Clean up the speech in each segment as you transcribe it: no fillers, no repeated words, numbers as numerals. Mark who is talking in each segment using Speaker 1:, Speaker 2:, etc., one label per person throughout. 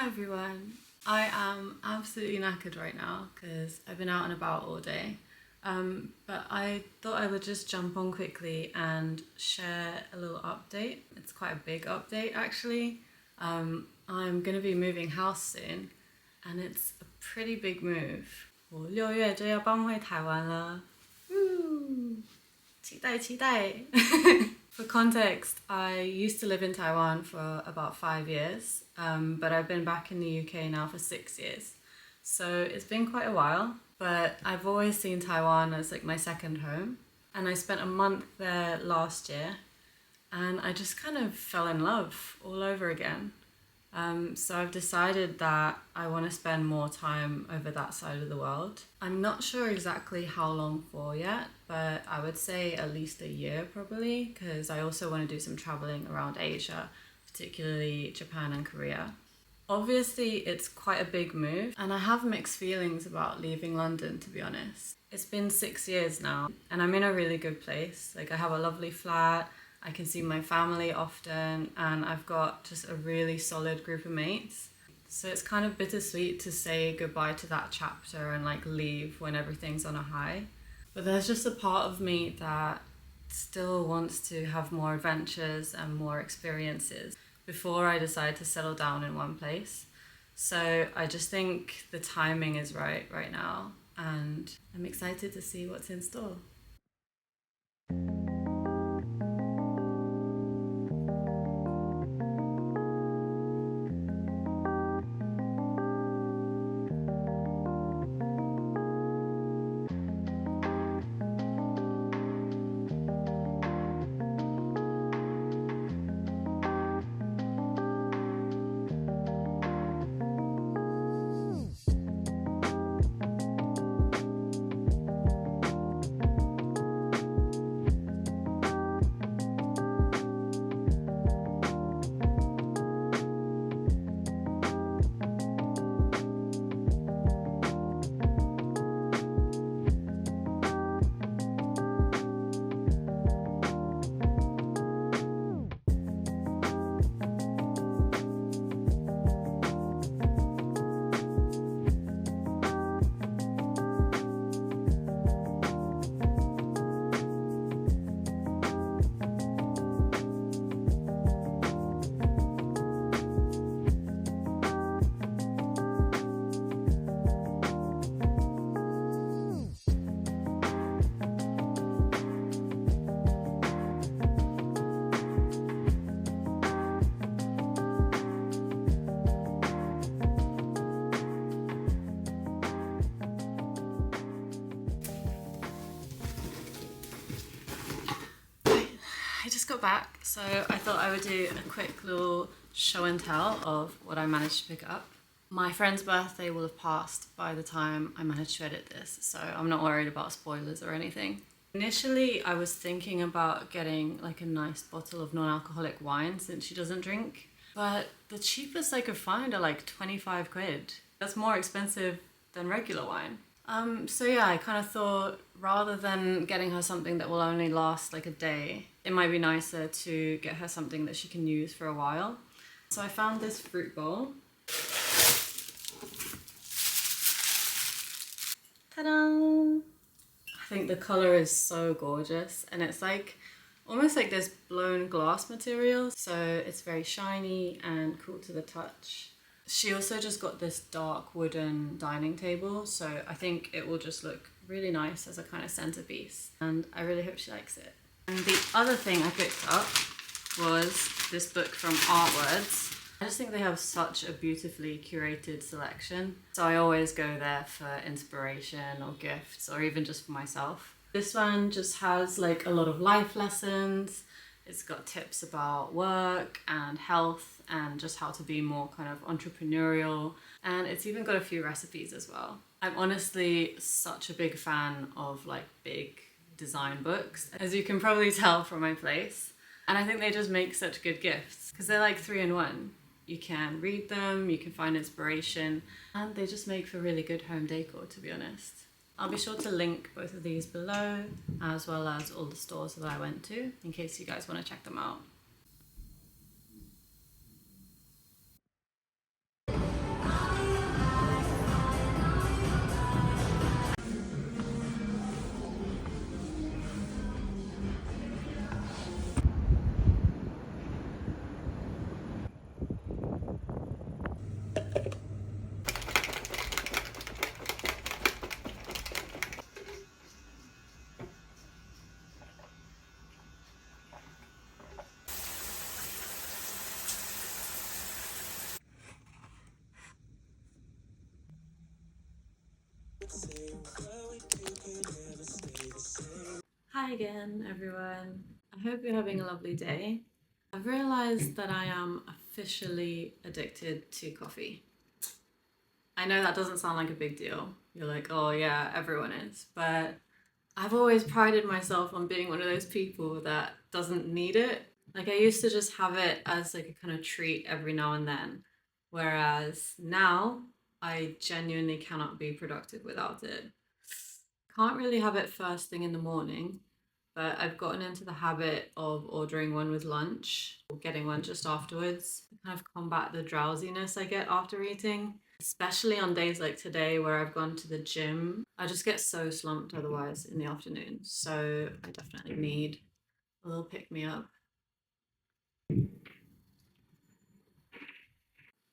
Speaker 1: Hi everyone. I am absolutely knackered right now because I've been out and about all day. But I thought I would just jump on quickly and share a little update. It's quite a big update actually. I'm going to be moving house soon and it's a pretty big move. 我6月就要搬回台湾了。期待期待。For context, I used to live in Taiwan for about 5 years, but I've been back in the UK now for 6 years. So it's been quite a while, but I've always seen Taiwan as like my second home. And I spent a month there last year and I just kind of fell in love all over again. So I've decided that I want to spend more time over that side of the world. I'm not sure exactly how long for yet, but I would say at least a year probably, because I also want to do some traveling around Asia, particularly Japan and Korea. Obviously, it's quite a big move and I have mixed feelings about leaving London, to be honest. It's been 6 years now and I'm in a really good place. Like I have a lovely flat, I can see my family often, and I've got just a really solid group of mates. So it's kind of bittersweet to say goodbye to that chapter and like leave when everything's on a high. But there's just a part of me that still wants to have more adventures and more experiences before I decide to settle down in one place. So I just think the timing is right now, and I'm excited to see what's in store. I just got back, so I thought I would do a quick little show and tell of what I managed to pick up. My friend's birthday will have passed by the time I managed to edit this, so I'm not worried about spoilers or anything. Initially, I was thinking about getting like a nice bottle of non-alcoholic wine since she doesn't drink, but the cheapest I could find are like 25 quid. That's more expensive than regular wine. So yeah, I kind of thought rather than getting her something that will only last like a day, it might be nicer to get her something that she can use for a while. So I found this fruit bowl. Ta-da! I think the color is so gorgeous and it's like almost like this blown glass material, so it's very shiny and cool to the touch. She also just got this dark wooden dining table, so I think it will just look really nice as a kind of centerpiece, and I really hope she likes it. And the other thing I picked up was this book from Artwords. I just think they have such a beautifully curated selection, so I always go there for inspiration or gifts or even just for myself. This one just has like a lot of life lessons. It's got tips about work and health and just how to be more kind of entrepreneurial, and it's even got a few recipes as well. I'm honestly such a big fan of like big design books, as you can probably tell from my place, and I think they just make such good gifts because they're like 3-in-1. You can read them, you can find inspiration, and they just make for really good home decor, to be honest. I'll be sure to link both of these below, as well as all the stores that I went to, in case you guys want to check them out. Hi again, everyone. I hope you're having a lovely day. I've realized that I am officially addicted to coffee. I know that doesn't sound like a big deal. You're like, oh yeah, everyone is. But I've always prided myself on being one of those people that doesn't need it. Like I used to just have it as like a kind of treat every now and then. Whereas now I genuinely cannot be productive without it. Can't really have it first thing in the morning, but I've gotten into the habit of ordering one with lunch or getting one just afterwards to kind of combat the drowsiness I get after eating. Especially on days like today where I've gone to the gym, I just get so slumped otherwise in the afternoon. So I definitely need a little pick me up.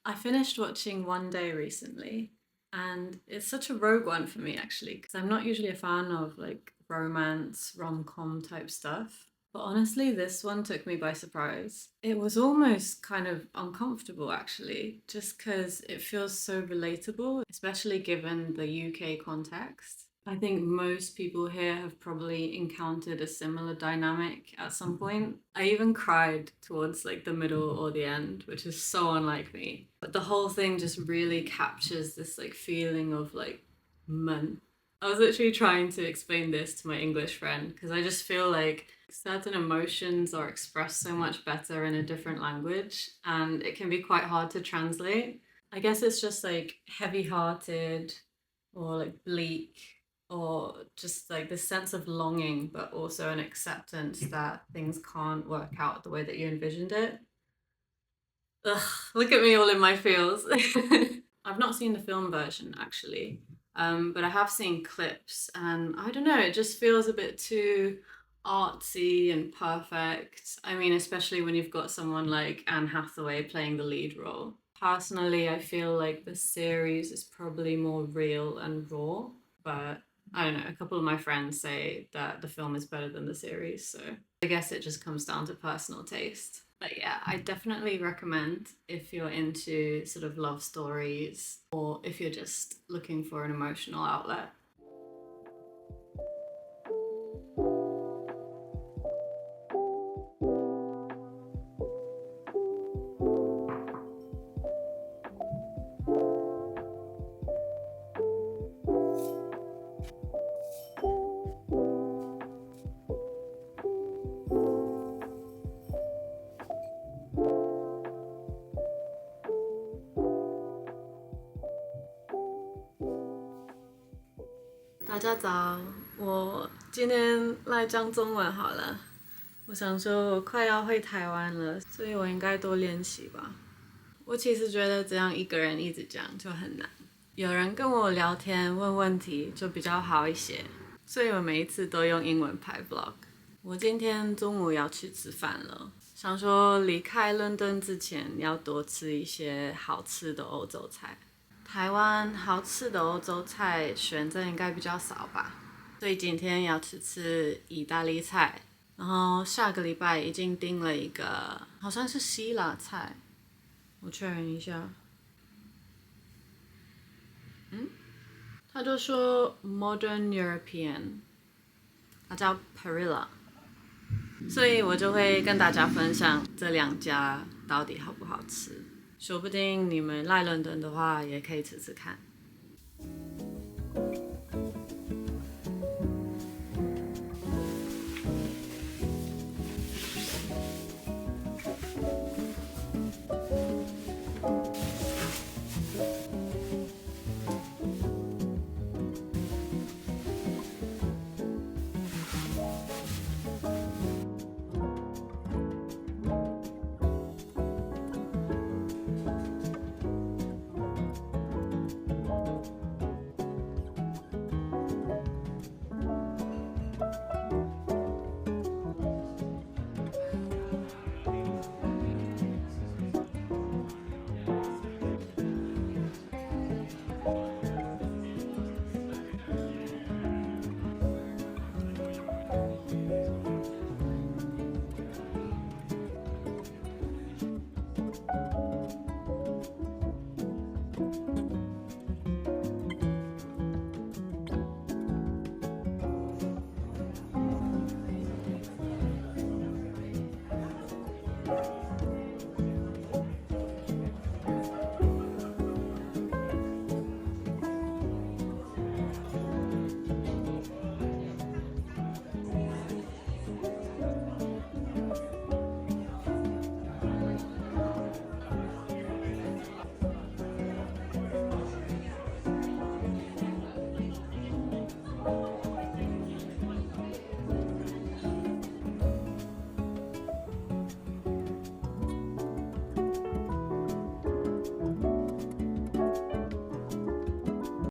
Speaker 1: I finished watching One Day recently, and it's such a rogue one for me actually, because I'm not usually a fan of like romance, rom-com type stuff. But honestly, this one took me by surprise. It was almost kind of uncomfortable actually, just because it feels so relatable, especially given the UK context. I think most people here have probably encountered a similar dynamic at some point. I even cried towards like the middle or the end, which is so unlike me. But the whole thing just really captures this like feeling of like man. I was literally trying to explain this to my English friend because I just feel like certain emotions are expressed so much better in a different language and it can be quite hard to translate. I guess it's just like heavy-hearted or like bleak or just like this sense of longing, but also an acceptance that things can't work out the way that you envisioned it. Ugh, look at me all in my feels. I've not seen the film version actually, but I have seen clips, and I don't know, it just feels a bit too artsy and perfect. I mean, especially when you've got someone like Anne Hathaway playing the lead role. Personally, I feel like the series is probably more real and raw, but I don't know, a couple of my friends say that the film is better than the series, so I guess it just comes down to personal taste. But yeah, I definitely recommend if you're into sort of love stories or if you're just looking for an emotional outlet.大家早，我今天来讲中文好了。我想说，我快要回台湾了，所以我应该多练习吧。我其实觉得这样一个人一直讲就很难，有人跟我聊天问问题就比较好一些，所以我每一次都用英文拍 vlog。我今天中午要去吃饭了，想说离开伦敦之前要多吃一些好吃的欧洲菜。台湾好吃的欧洲菜选择应该比较少吧，所以今天要去吃意大利菜，然后下个礼拜已经订了一个好像是希腊菜，我确认一下，他就说 Modern European， 它叫 Parilla， 所以我就会跟大家分享这两家到底好不好吃。说不定你们来伦敦的话，也可以吃吃看。